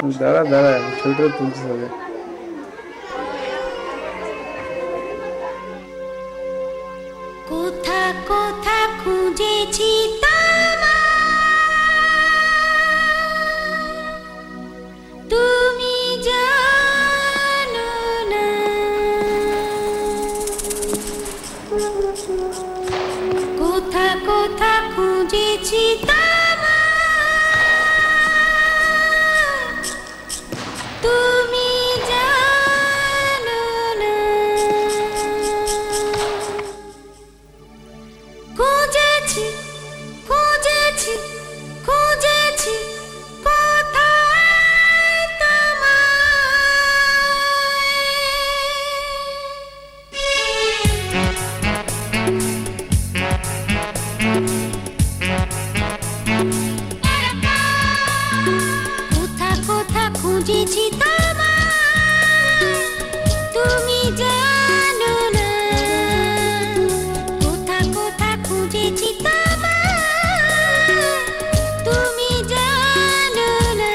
দাঁড়া দাঁড়া, ছবিটা তুলতে হবে। কোথা কোথা খুঁজেছি তুমি জানো না, কোথা কোথা খুঁজেছি তুমি জানো না, খুঁজেছি খুঁজেছি খুঁজেছি কোথায় কোথা কোথা খুঁজেছি তুমি জানো না, কোথা কোথা খুঁজেছি তুমি জানো না,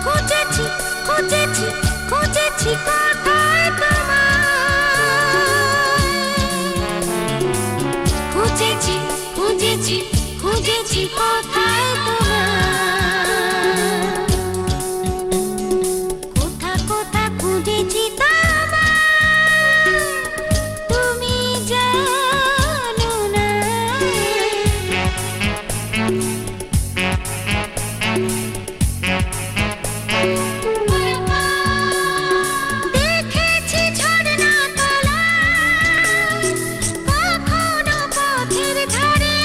খুঁজেছি খুঁজেছি খুঁজেছি কোথায় খুঁজেছি খুঁজেছি খুঁজেছি কোথায় কোথা কোথা খুঁজেছি তুমি জানো না, দেখেছি ঝর্ণা তলায় কখনো পথের ধারে,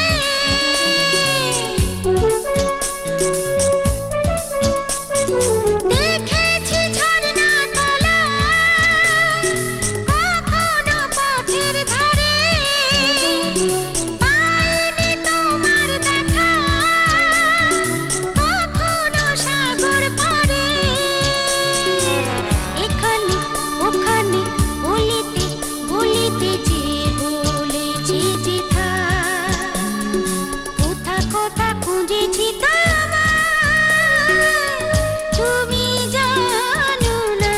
দেখেছি ঝর্ণা তলায় কখনো পথের ধারে, পাইনি তোমার দেখা কখনো সাগর পারে, এখানে ওখানে বলিতে বলিতে যে বলেছি যেথা, কোথা কোথা খুঁজেছি তুমি জানো না,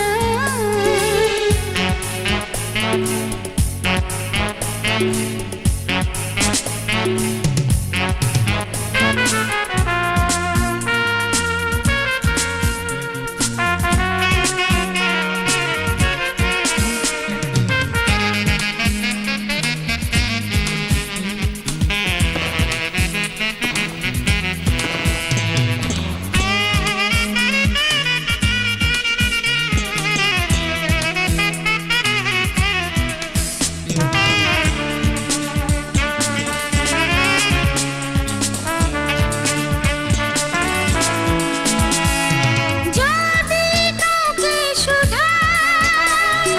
যদি কাউকে শুধাই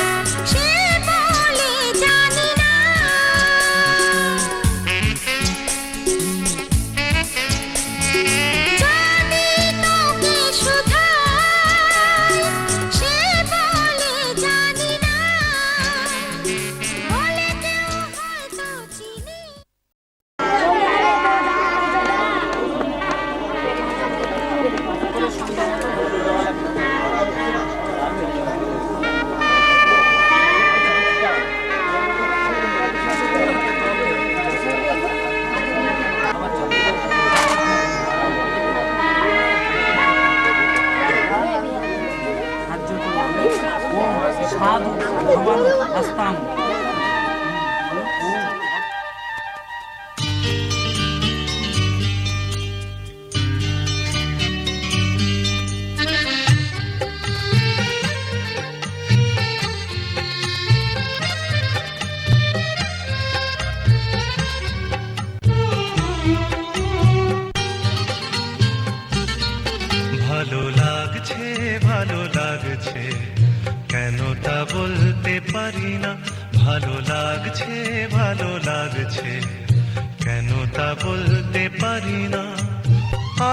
সে বলে জানি না, যদি কাউকে শুধাই সে বলে জানি না, বলে কেউ হয়তো চিনি। সাধু ভগবান আসতাম। ভালো লাগছে কেন তা বলতে পারি না, ভালো লাগছে কেন তা বলতে পারি না।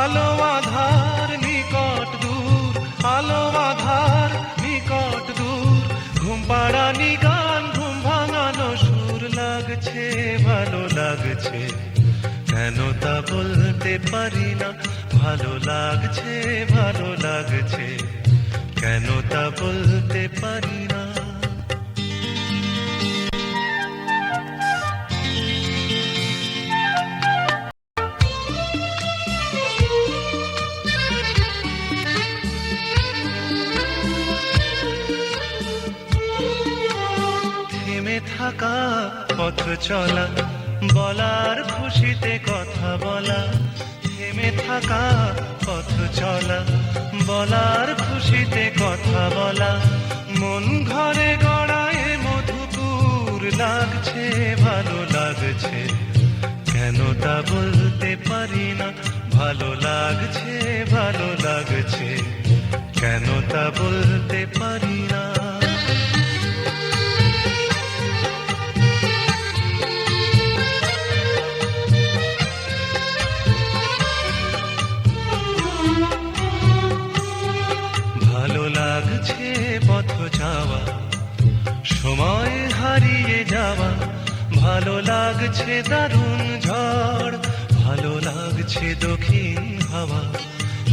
আলো আধার নিকট দূর, আলো আধার নিকট দূর, ঘুম পাড়ানি গান ঘুম ভাঙানো সুর লাগছে ভালো লাগছে কেন তা বলতে পারি না, ভালো লাগছে ভালো লাগছে, কেন তা বলতে পারি না। থেমে থাকা পথ চলা, বলার খুশিতে কথা বলা, থেমে থাকা পথ চলা, বলার খুশিতে কথা বলা, মন ঘরে গড়ায় মধুপুর লাগছে ভালো লাগছে, কেন তা বলতে পারি না, ভালো লাগছে ভালো লাগছে, কেন তা বলতে পারি না। ভালো লাগছে পথ যাওয়া, সময় হারিয়ে যাওয়া, ভালো লাগছে দারুণ ঝড়, ভালো লাগছে দক্ষিণ হাওয়া,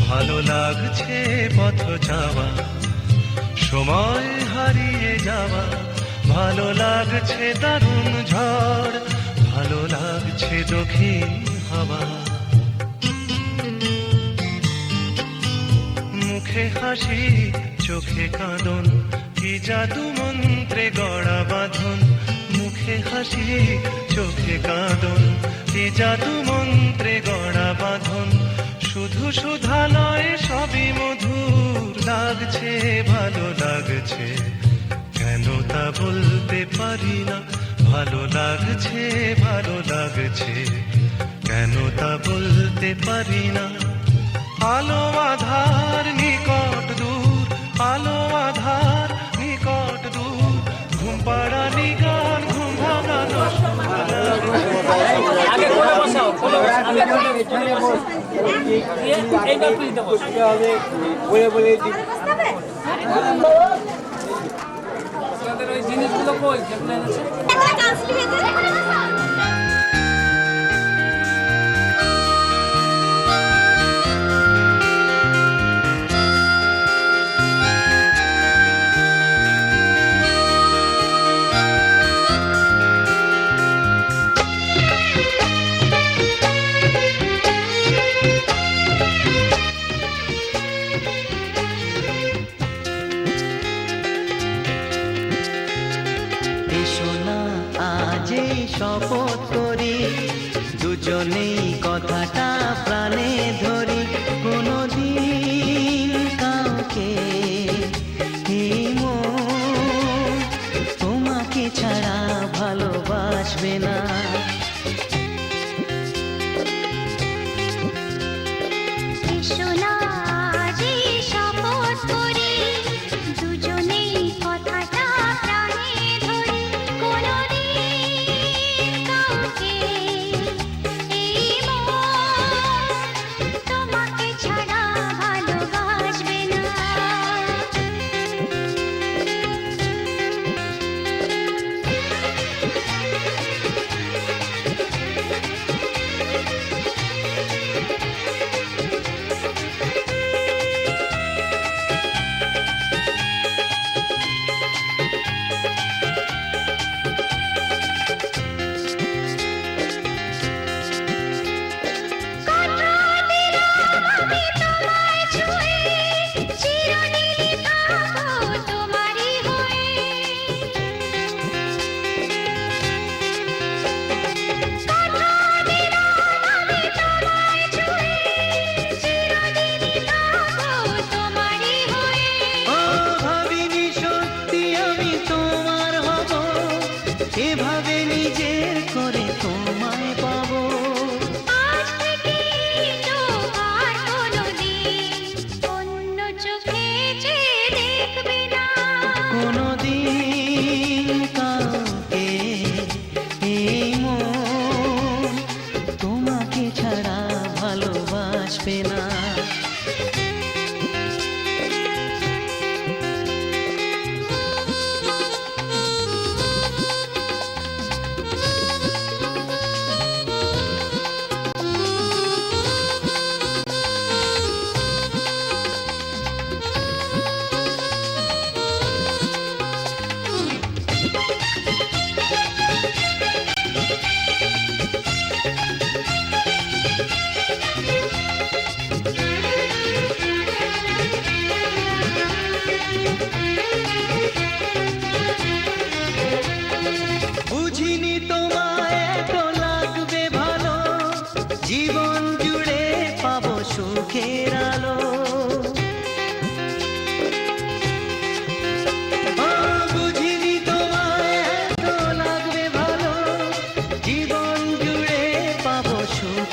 ভালো লাগছে পথ যাওয়া, সময় হারিয়ে যাওয়া, ভালো লাগছে দারুণ ঝড়, ভালো লাগছে দক্ষিণ হাওয়া। মুখে হাসি চোখে কাঁদন, কি জাদু মন্ত্রে গড়া বাঁধন, মুখে হাসি চোখে কাঁদন, কি জাদু মন্ত্রে গড়া বাঁধন, শুধু সুধা নয় সবই মধুর লাগছে ভালো লাগছে, কেন তা বলতে পারি না, ভালো লাগছে ভালো লাগছে, কেন তা বলতে পারি না। আলো আধার নিকট দূর, আলো আধার নিকট দূর, ঘুম পাড়ানি গান ঘুম ভাঙানো আগে কোলে বসাও, কোলে বসাও, আগে কোলে বসাও। এইটা তুলতে বসো। বলে বলে আপনাদের ওই জিনিসগুলো কই যেগুলো এনেছে? শপথ করি দুজনেই কথাটা প্রাণে ধরি, কোনদিন কাউকে এই মন তোমাকে ছাড়া ভালোবাসবে না।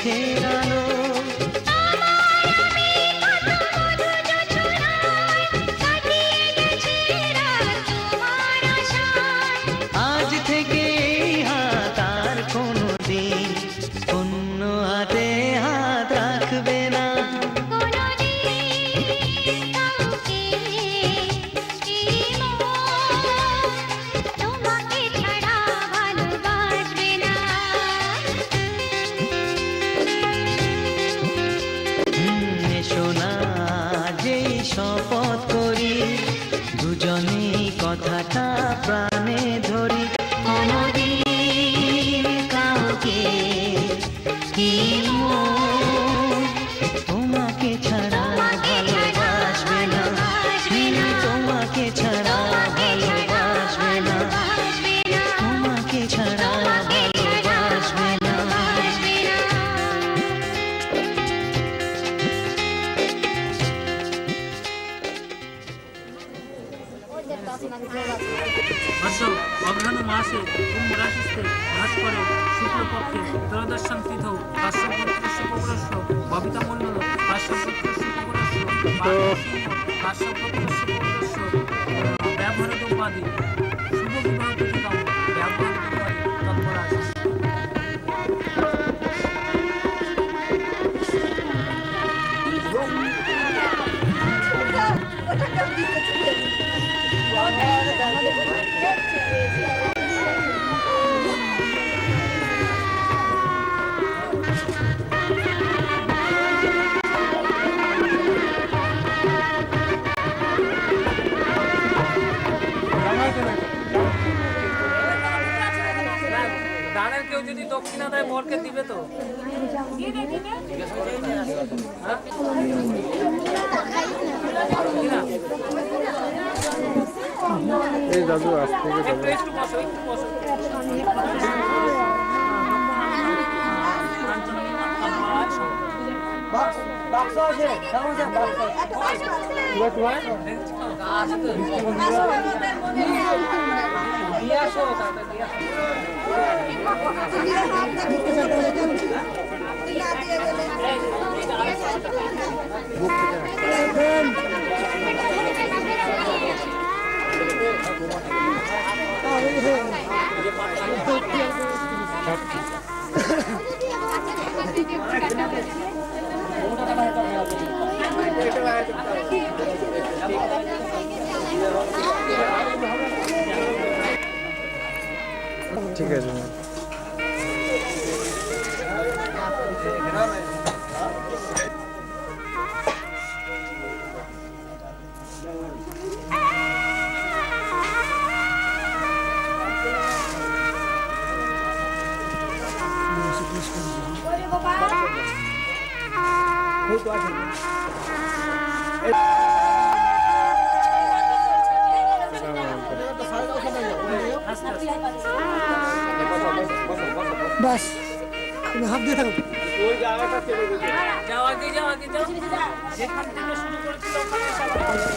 চোখের আলো। আজ থেকে এই হাত আর কোনোদিন অন্য হাতে হাত রাখবে না। এসো না যেই শপথ করি দুজনেই কথাটা প্রাণে ধরি। কোনদিন কাউকে কি মন তোমাকে ছাড়া ভালোবাসবে না, তোমাকে ছাড়া ভালোবাসবে না, তোমাকে ছাড়া ভালোবাসবে না। আসো অগ্রহায়ণ মাসে কুম্ভ রাশিতে ভাস করে শুক্লপক্ষে ত্রয়োদশাং তিথৌ কাশ্যপপুত্র শুভগ্রস্য ববিতা মণ্ডল কাশ্যপপুত্র শুভগ্রস্য কাশ্যপপুত্র শুভগ্রস্য ব্যবহারোপাধি শুভ বিবাহ প্রতিকাম ব্যবহারোপাধি তৎপর আছে। দানের কেউ যদি দক্ষিণা দেয় বরকে দিবে তো? এই দাদু আসতে একটু একটু বসো, একটু বসো। বাক্স আছে কেমন আছে বাক্স দিয়ে আসো, তাড়াতাড়ি দিয়ে আসো। ঠিক আছে। বাস তুমি হাত দিয়ে থাকো। যাও আগে যাও, আগে যাও, যেখান থেকে শুরু করেছিল ওখানে এসে আবার বসো।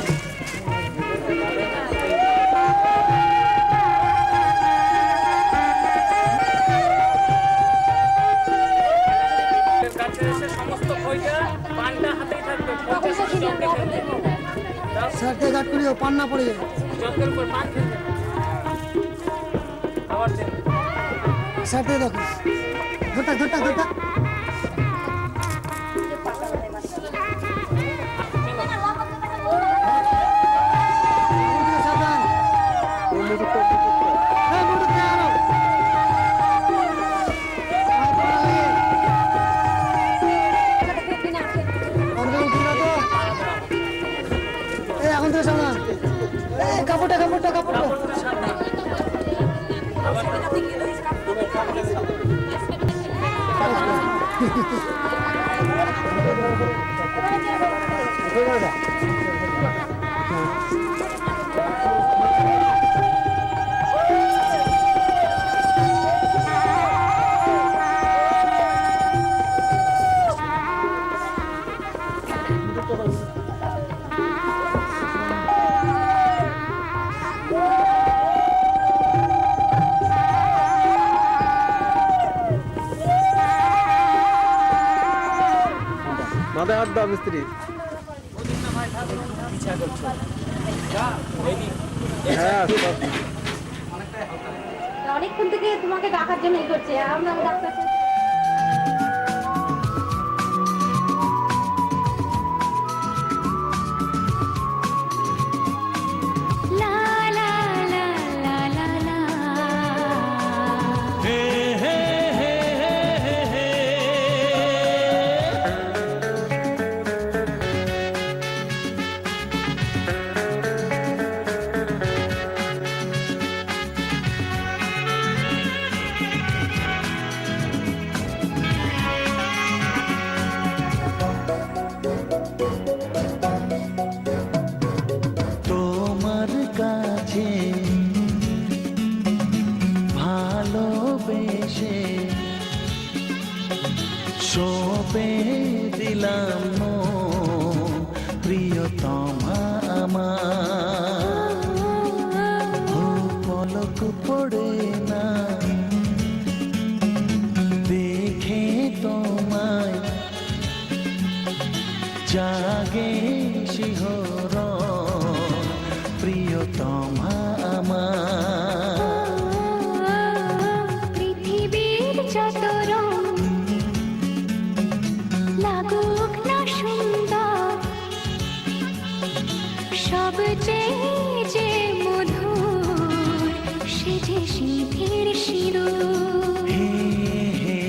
কাছে এসে সমস্ত খইটা পানটা হাতেই থাকবে, খইটা সব জঙ্গে ফেলবে। স্যার দিয়ে গাট করিও পান না পড়ে যাবে। জঙ্গের উপর পান ফেলবে না। আবার দেন। স্যার দিয়ে দেখো ঘটা ঘটা ঘটা এখন তো সামনে কাপড়টা কাপড়টা কাপড়টা হাতে হাত দাও মিস্ত্রি। হ্যাঁ সব। অনেকক্ষণ থেকে তোমাকে ডাকার জন্য ই করছে আমরা ডাক্তার লা লা লা লা লা লা হে হে হে হে হে তোমার কাছে ভালোবেসে সপে দিলাম মন, প্রিয়তমা আমার। ও পলক পড়ে না দেখে তোমায়, জাগে শিহরণ, প্রিয়তমা আমার। পৃথিবীর যত রং লাগুক না সুন্দর, সবচেয়ে যে মধুর সে যে সিঁথির সিঁদুর। হে হে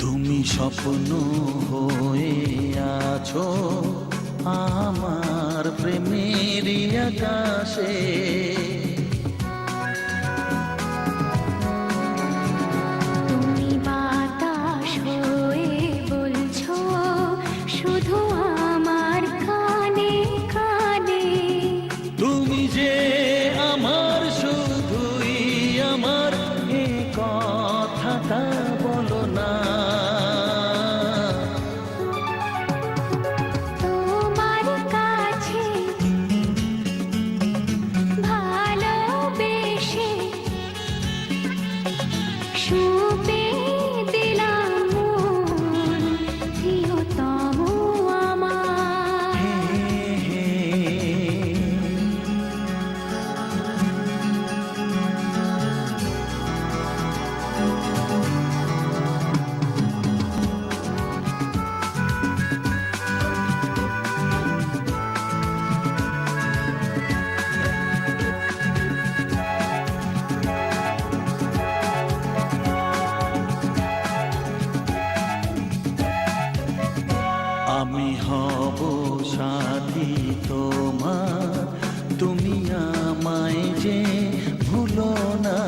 তুমি স্বপ্ন হয়ে আছো আমার প্রেমের আকাশে। তুমি বাতাস হয়ে বলছো শুধু আমার কানে কানে। তুমি যে আমার শুধুই আমার, এ কথাটা বলো না। তোমার কাছে ভালোবেসে সুপে দিলাম মন, প্রিয়তম আমার। হে হে আমি হব সাথী তোমার, তুমি আমায় যে ভুলো না।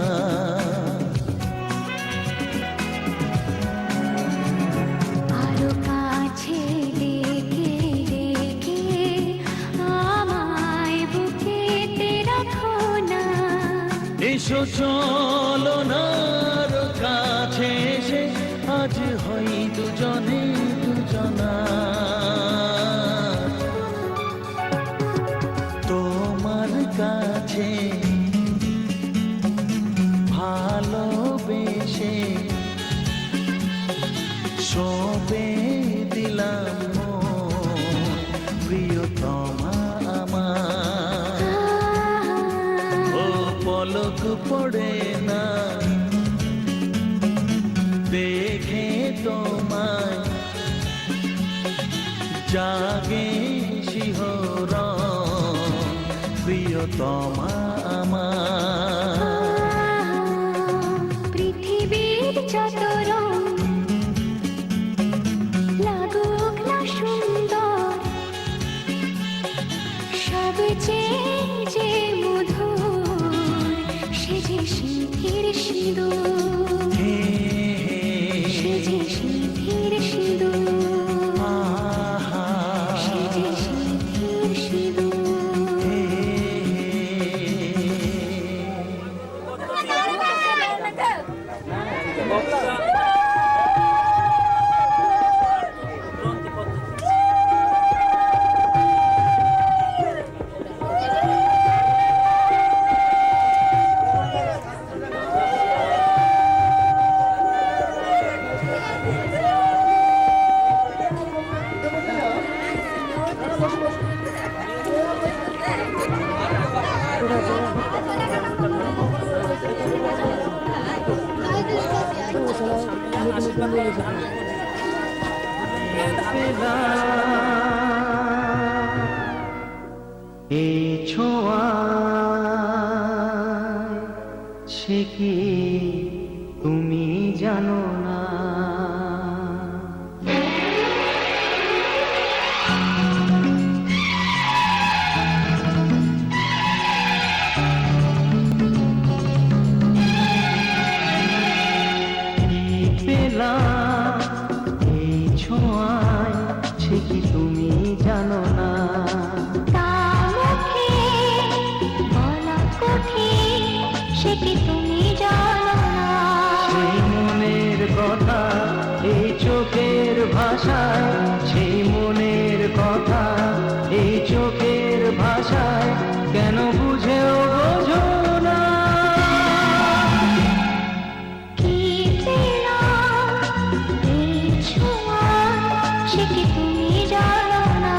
আরো কাছে ডেকে ডেকে আমায় বুকেতে রাখো না। এসো চলো না আরো কাছে এসে, আজ হই দুজনে দুজনা। তোমার কাছে ভালোবেসে সবে দিলাম মন, প্রিয়তমা আমার। ও পলক পড়ে না দেখে তোমায়, জাগে শিহরণ, প্রিয়তমা আমার। পৃথিবীর যত রং লাগুক না সুন্দর, সবচেয়ে যে মধুর সে যে সিঁথির সিঁদুর। হে সে যে সিঁথির সিঁদুর। আহা সে যে সিঁথির সিঁদুর। এই ছোঁয়া সে কি তুমি জানো না? এই ছোঁয়ায় সে কি তুমি জানো না? সে কি তুমি জানো না? সেই মনের কথা এই চোখের ভাষায়, সেই মনের কথা এই চোখের ভাষায় কেন বুঝেও বোঝো না? কি পেলাম এই ছোঁয়া, সে কি তুমি জানো না?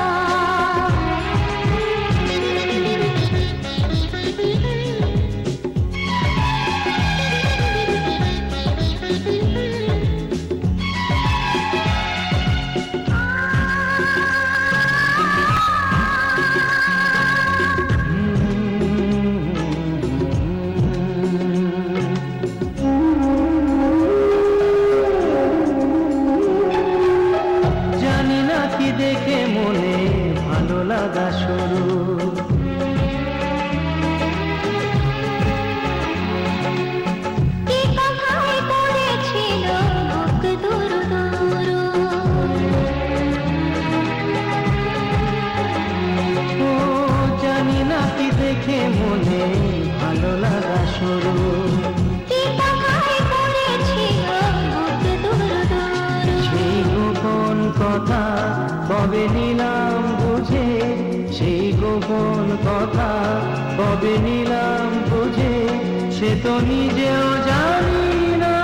জানি না কি দেখে মনে ভালো লাগা শুরু, কি কথায় পড়েছিল বুক দুরু দুরু। ও জানি না কি দেখে মনে ভালো লাগা শুরু, কি কথায় পড়েছিল বুক দুরু দুরু। সেই গোপন কথা কবে নিলাম বুঝে, সেই গোপন কথা কবে নিলাম বুঝে, সে তো নিজেও জানি না।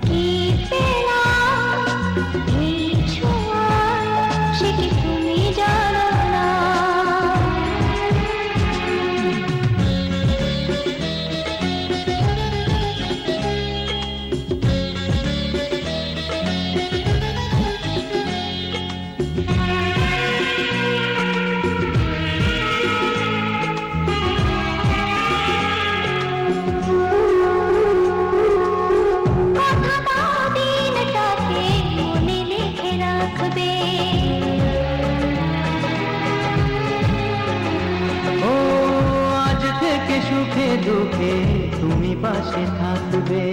কি পেলাম এই ছোঁয়া, সে কি তুমি জানো না? কথা দাও দিনটাকে মনে লিখে রাখবে। ও আজ থেকে সুখে দুঃখে তুমি পাশে থাকবে।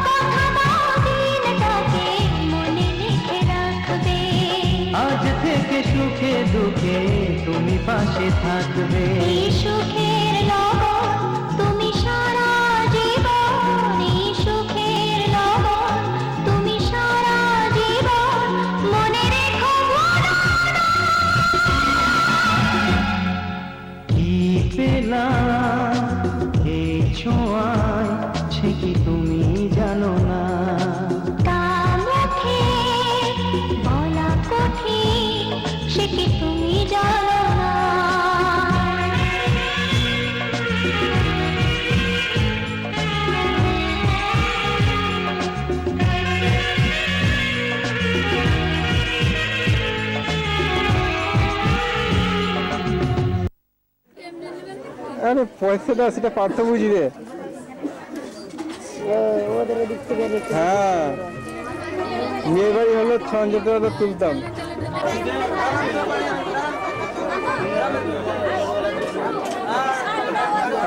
কথা দাও দিনটাকে মনে লিখে রাখবে। আজ থেকে সুখে দুঃখে তুমি পাশে থাকবে। এই সুখের লগন তুমি সারা জীবন, এই সুখের লগন তুমি সারা জীবন মনে রেখো ভুলো না। কি পেলাম এই ছোঁয়ায় সে কি তুমি জানো না? তা মুখে বলা কঠিন, সে কি তুমি জানো না? আরে পয়সাটা সেটা পার্থ বুঝবে। ওদের দিক থেকে দেখতে হ্যাঁ, মেয়ে বাড়ি হলো 6,000 টাকা তুলতাম।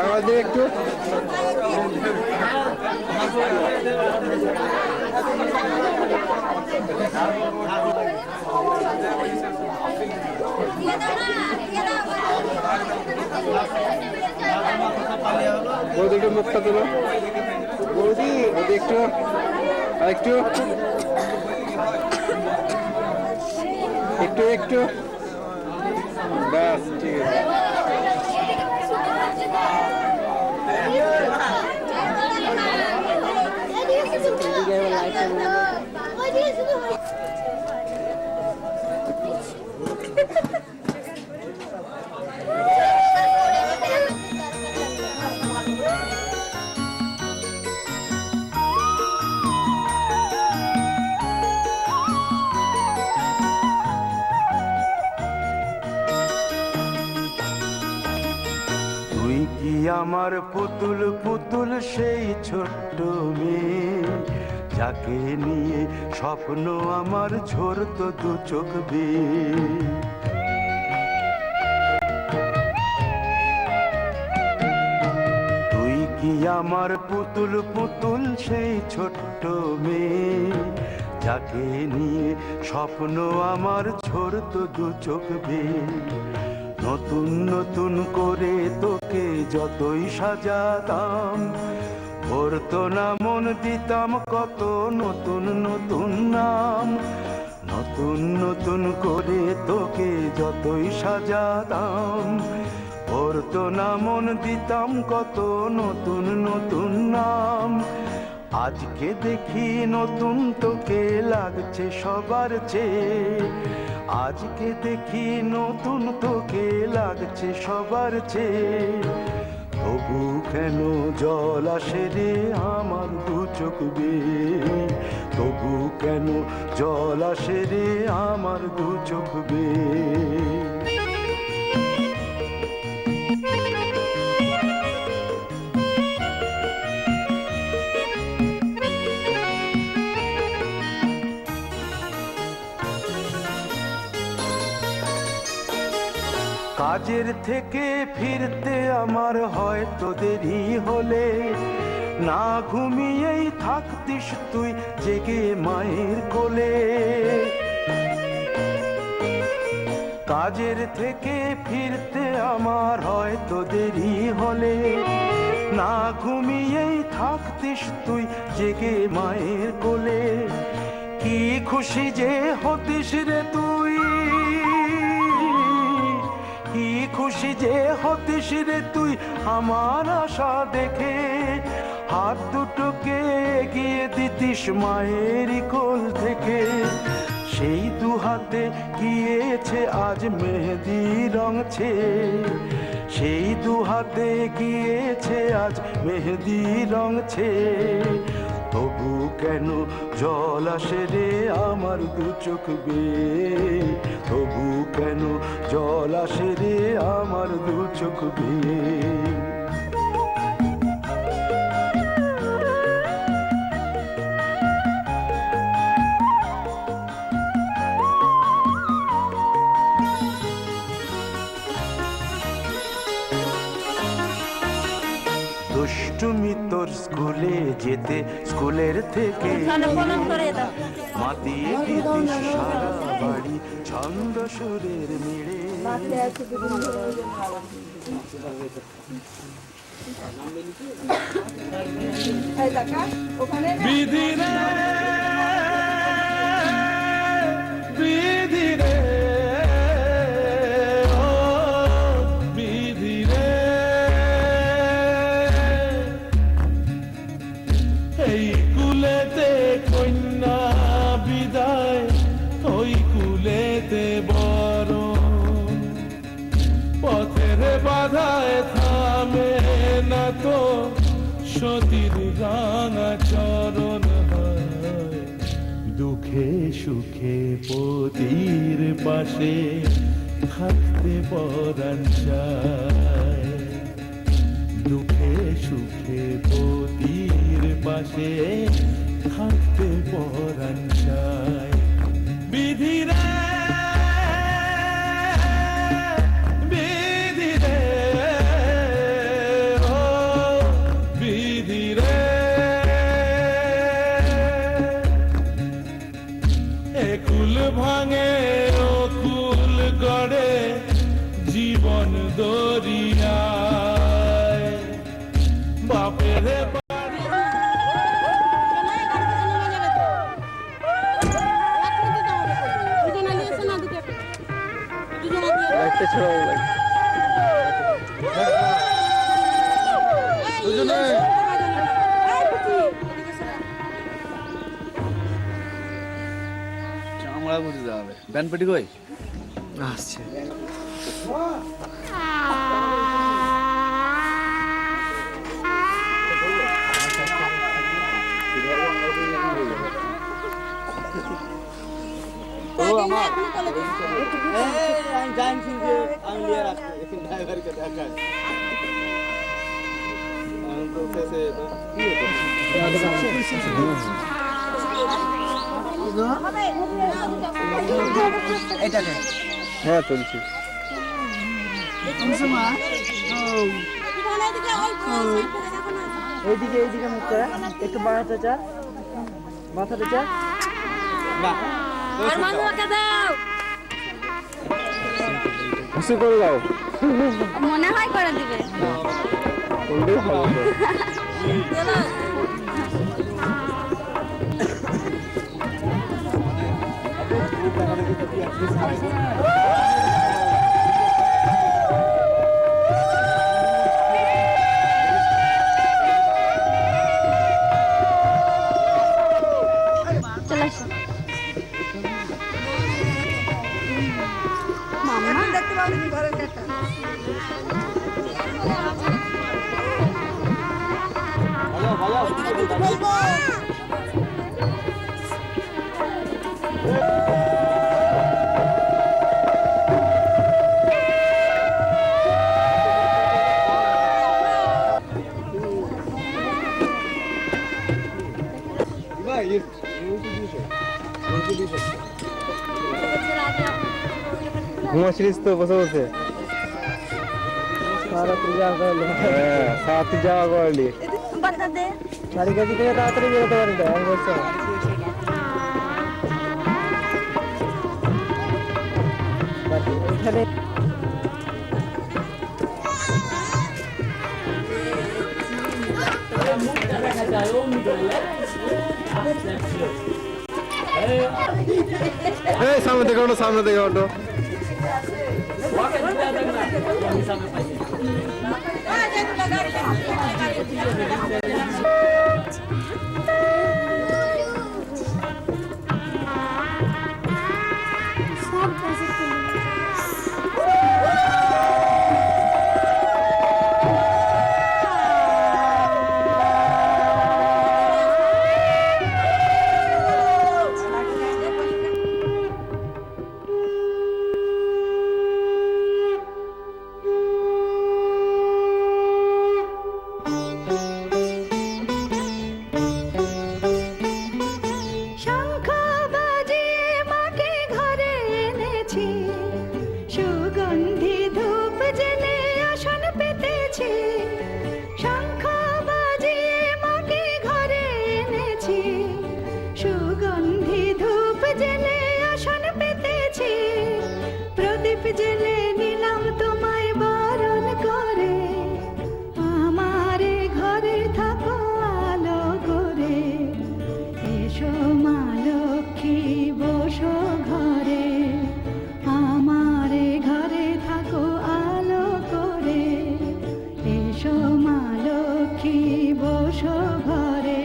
আমাদের একটু বৌদি একটু মুখটা তুলো, বৌদি বৌদি একটু আর একটু একটু একটু ব্যাস ঠিক আছে। পুতুল পুতুল সেই ছোট্ট মেয়ে, যাকে নিয়ে স্বপ্ন আমার ঝরতো দু চোখ বেয়ে। তুই কি আমার পুতুল পুতুল সেই ছোট্ট মেয়ে, যাকে নিয়ে স্বপ্ন আমার ঝরতো দু চোখ বেয়ে। নতুন নতুন করে তোকে যতই সাজাতাম, ভরতো না মন, দিতাম কত নতুন নতুন নাম। নতুন নতুন করে তোকে যতই সাজাতাম, ভরতো না মন, দিতাম কত নতুন নতুন নাম। আজকে দেখি নতুন তোকে লাগছে সবার চেয়ে, আজকে দেখি নতুন তোকে লাগছে সবার চেয়ে। তবু কেন জল আসে রে আমার দু চোখ বেয়ে, তবু কেন জল আসে রে আমার দু চোখ বেয়ে। কাজের থেকে ফিরতে আমার হয়তো দেরি হলে, না ঘুমিয়েই থাকতিস তুই জেগে মায়ের কোলে। কাজের থেকে ফিরতে আমার হয়তো দেরি হলে, না ঘুমিয়েই থাকতিস তুই জেগে মায়ের কোলে। কি খুশি যে হতিস রে তুই, কি খুশি যে হতিস রে তুই আমার আশা দেখে। হাত দুটোকে এগিয়ে দিতিস মায়ের কোল থেকে, সেই দু হাতে গিয়েছে আজ মেহেদি রং ছেয়ে। সেই দু হাতে গিয়েছে আজ মেহেদি রং ছেয়ে। তবু কেন জল আসে রে আমার দু চোখ বেয়ে, তবু কেন জল আসে রে আমার দু চোখ বেয়ে। দুষ্টুমি তোর স্কুলে যেতে, স্কুলের থেকে মাতিয়ে দিতিস সারা বাড়ি ছন্দ সুরের মিড়ে। বিধি রে বিধি রে ও বিধি রে, এই কুলেতে কন্যা বিদায়, ওই কুলেতে বরণ। পথের বাধায় থামে না তো সতীর রাঙা চরণ হয়। দুঃখে সুখে পতির পাশে থাকতে পরাণ চায়। দুঃখে সুখে পতির পাশে থাকতে পরাণ চায়। বিধি রে বিধি রে ও বিধি রে, একুল ভাঙে ও কুল গড়ে জীবন দরিয়ায়। বাপের চামড়া বুঝে যাবে। ব্যান পেটি কই আসছে? আমি জানছি যে আমি নিয়ে রাখবো, ড্রাইভারকে দেখা করতেছে হ্যাঁ চলছি এইদিকে এইদিকে মুখ করে একটু বাড়াতে চা মাথাটা চা খুশি করে দাও মনে হয় করে দিবে কোনটাই ভালো চলে আসো মামা দেখতে পাবি ঘরের কাটা ঘুমাচ্ছিলিস তো বসে বসে সারা পূজা করলে হ্যাঁ সাথে যাওয়া করলি বাতা দে বাড়ি কাছে থেকে তাড়াতাড়ি বেরোতে পারি না আমি বলছি এখানে এই সামনে থেকে ওঠো সামনে থেকে ওঠো শঙ্খ বাজিয়ে মাকে ঘরে এনেছি সুগন্ধি ধূপ জেলে আসন পেতেছি শঙ্খ বাজিয়ে মাকে ঘরে এনেছি সুগন্ধি ধূপ জেলে আসন পেতেছি প্রদীপ জেলে নিলাম তোমায় বরণ করে আমারে ঘরে থাকো আলো করে এসো মা লক্ষ্মী বসো ঘরে আমারে ঘরে থাকো আলো করে এসো মা লক্ষ্মী বসো ঘরে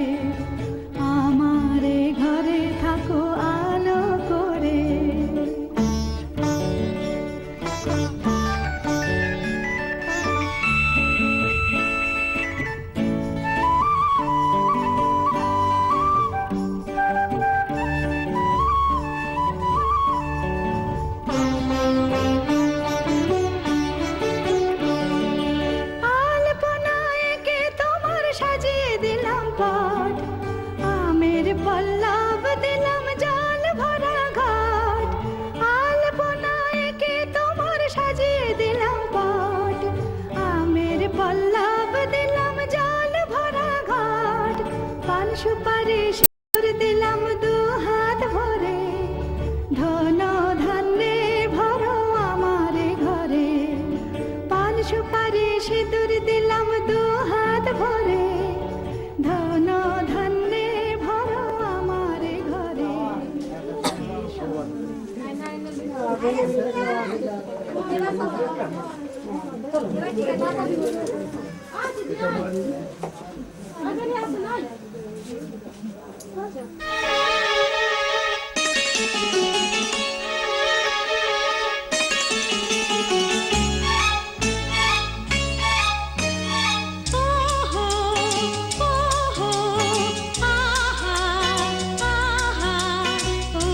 আমারে ঘরে থাকো আলো করে আলপনায় কে তোমার সাজিয়ে দিলাম পট আমের পল্লব দিলাম জল ভরা ঘাট আলপনায় কে তোমার সাজিয়ে দিলাম পট আমের পল্লব দিলাম জল ভরা ঘাট পান সুপারি সিঁদুর দিলাম দু হাত ভরে ধন ধান্যে ভরো আমারে ঘরে পান সুপারি সিঁদুর দিলাম দু হাত ভরে ধন ধান্যে ভরো আমারে ঘরে ওহো ওহো আহা আহা ও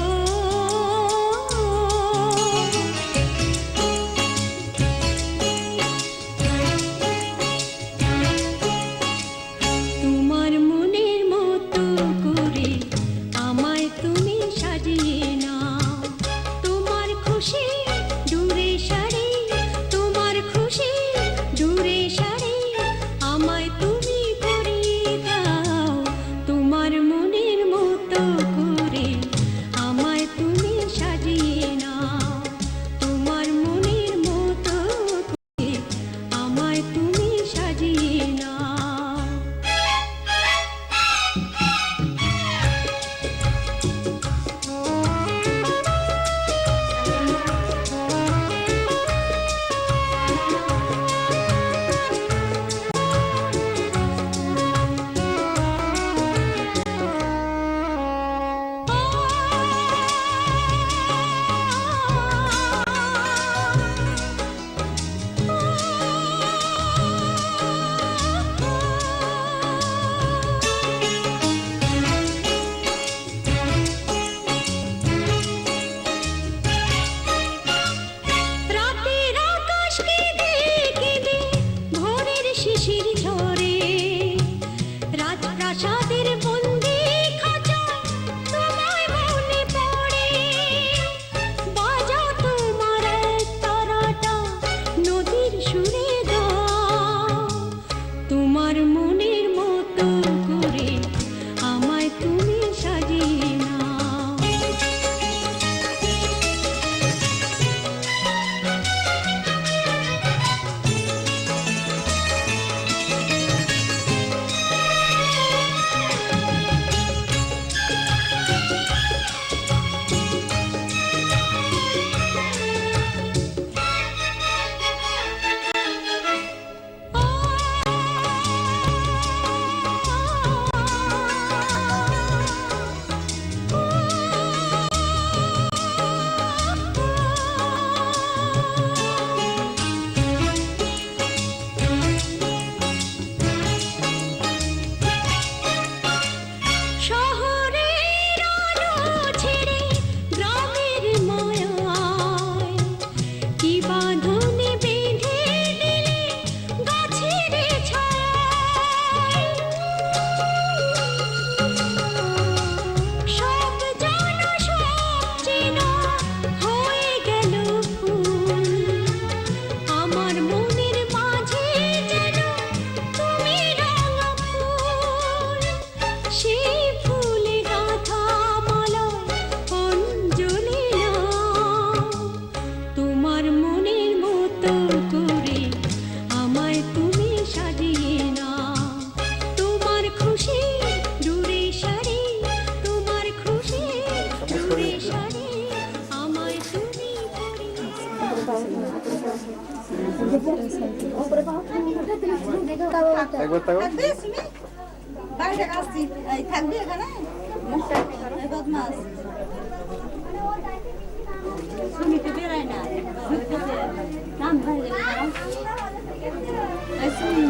প্রাসাদের বন্দি খাঁচা তোমায় মনে পড়ে বাজাও তোমার এক তারাটা নদীর সুরে গাও তোমার মনের মতো করে আমায় তুমি সাজিয়ে নাও শহরের আলো ছেড়ে গ্রামের মায়ায় কি বাঁধনে বেঁধে দিলে গাছের ছায়ায় সব জানা সব চেনা হয়ে গেল ফুল আমার মনের মাঝে যেন তুমি রাঙা ফুল সেই ফুলে গাঁথা মালায় অঞ্জলি নাও তোমার মনের মতো করে আমায় তুমি সাজিয়ে নাও তোমার খুশি দূরে সারি তোমার খুশি দূরে সারি আমায় তুমি একবার তাকাও থাকবি সুমি বাইরে আসছি এই থাকবি এখানে এই বদমাস সুমি তো বেরায় না নাম বাইরে এই সুমি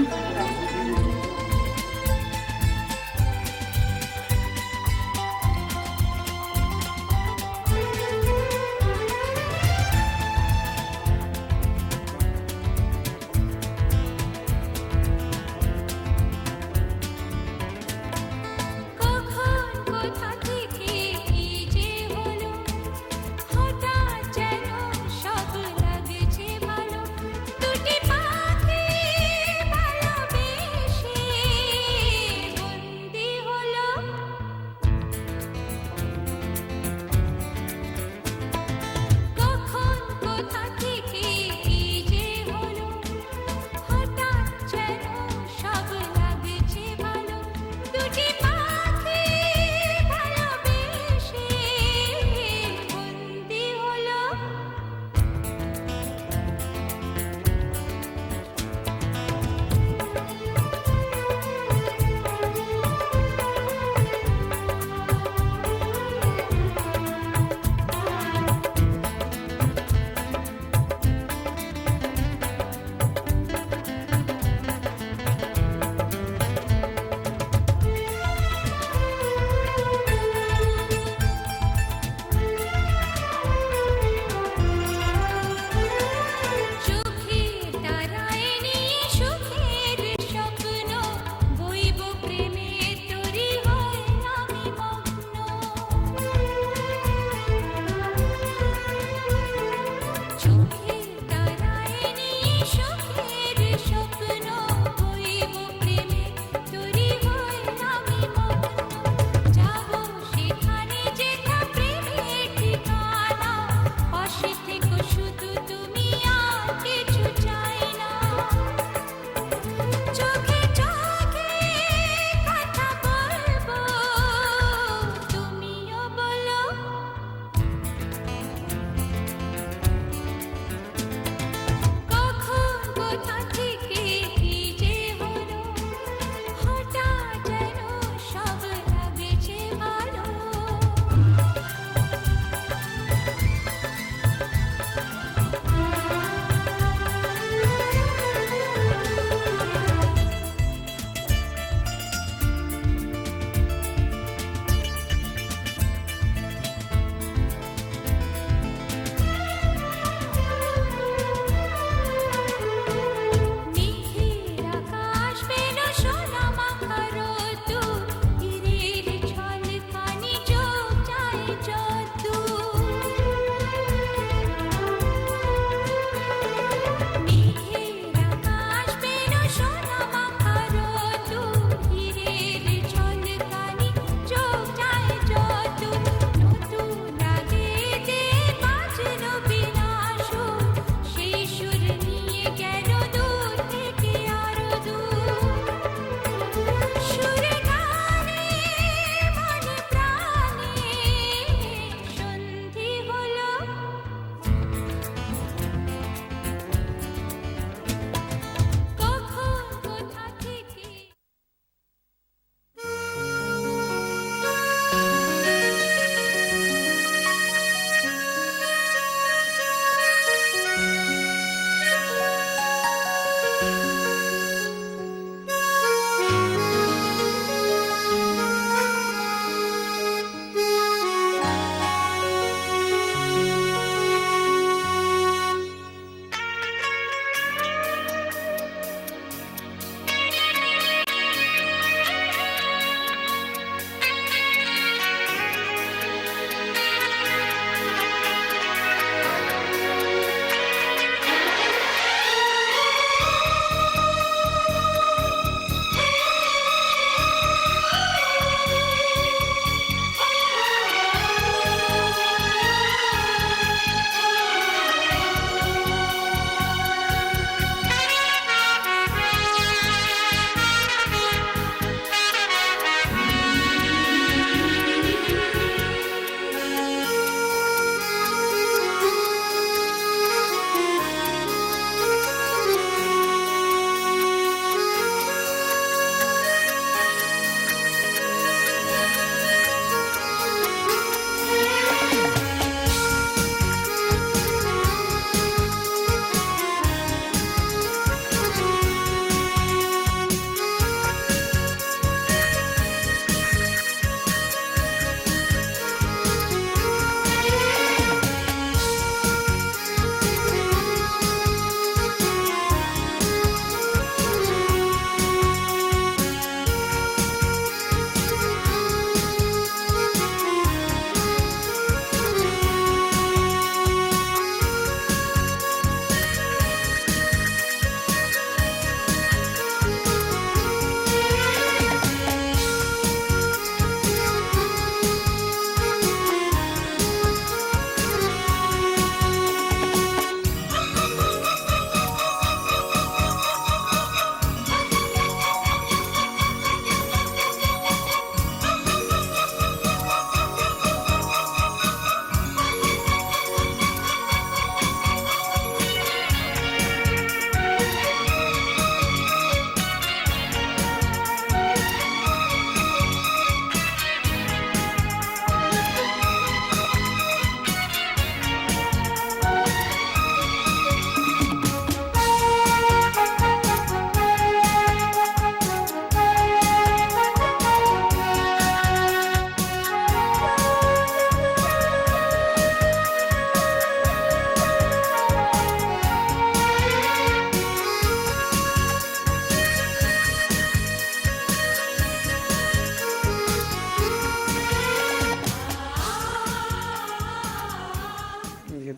কখন কোথা থেকে কি যে হলো হঠাৎ যেন সব লাগছে ভালো দুটি পাখি ভালোবেসে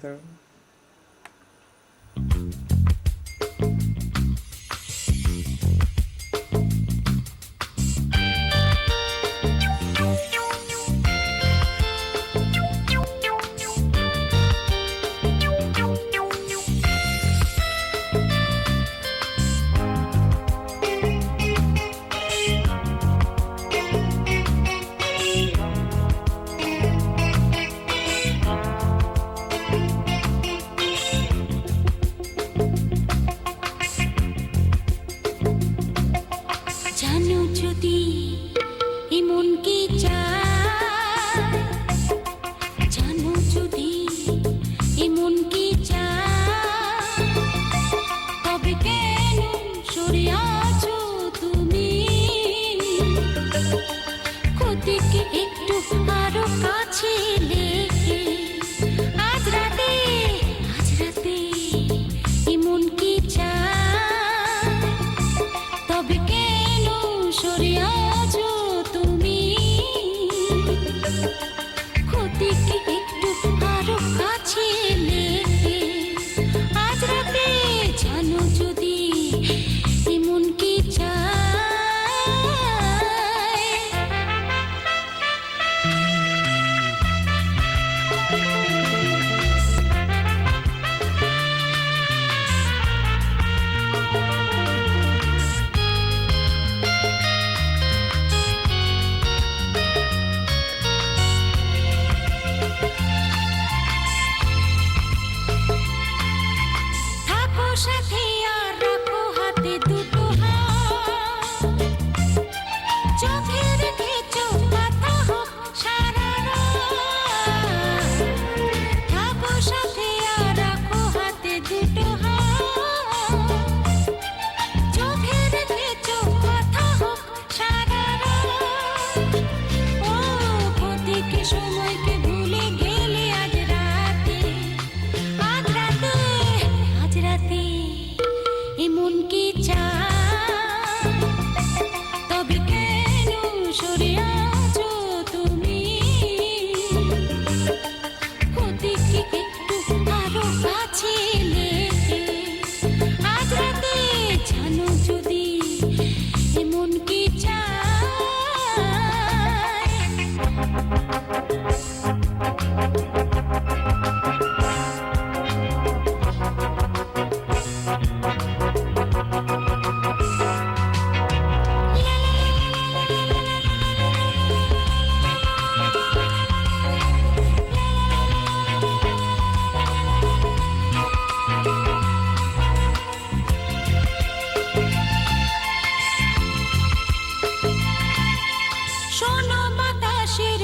তো জানো যদি এমন কি চায়, জানো যদি এমন কি চায়, তবে কেন সরে আছো তুমি? ক্ষতিকে একটু আরো কাছে লেগে আজ রাতে এমন কি চায়, তবে কেন সরে আছো তুমি? ক্ষতিকে একটু আরো কাছে লেগে আজ রাতে জানো যদি এমন কি চায়। থাকো সাথে আর রাখো হাতে দুটো হাত, চোখে রেখেছো কথা হোক সারা রাত। থাকো সাথে আর রাখো হাতে দুটো হাত, চোখে রেখেছো কথা হোক সারা রাত। ও ক্ষতিকে সময়কে ভুলে গেলে আজ রাতে এমন কি চায়, তবে কেন সরে আছো তুমি? ক্ষতিকে একটু আরো কাছে লেগে আজ রাতে জানো যদি এমন কি চায়। শোনো বাতাসের